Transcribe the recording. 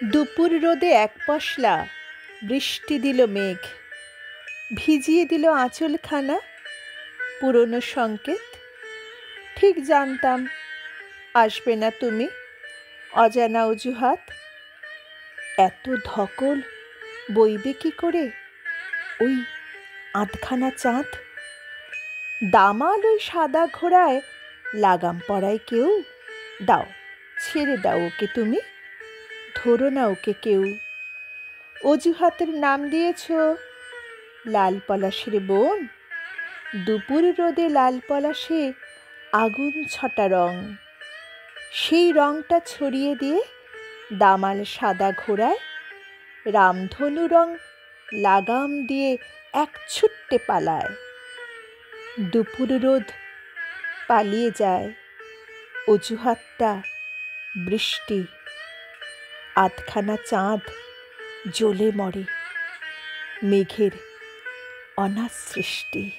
দুপুর রোদে এক পশলা বৃষ্টি দিল মেঘ, ভিজিয়ে দিল আঁচলখানা। পুরনো সংকেত, ঠিক জানতাম আসবে না তুমি, অজানা অজুহাত। এত ধকল বইবে কি করে ওই আধখানা চাঁদ? দামাল ওই সাদা ঘোড়ায় লাগাম পরায় কেউ? দাও, ছেড়ে দাও ওকে তুমি, ধরো না ওকে কেউ। অজুহাতের নাম দিয়েছ লাল পলাশের বন। দুপুর রোদে লাল পলাশে আগুন ছটা রং, সেই রংটা ছড়িয়ে দিয়ে দামাল সাদা ঘোড়ায় রামধনু রং লাগাম দিয়ে এক ছুট্টে পালায়। দুপুর রোদ পালিয়ে যায়, অজুহাতটা বৃষ্টি, আধখানা চাঁদ জ্বলে মরে মেঘের অনাসৃষ্টি।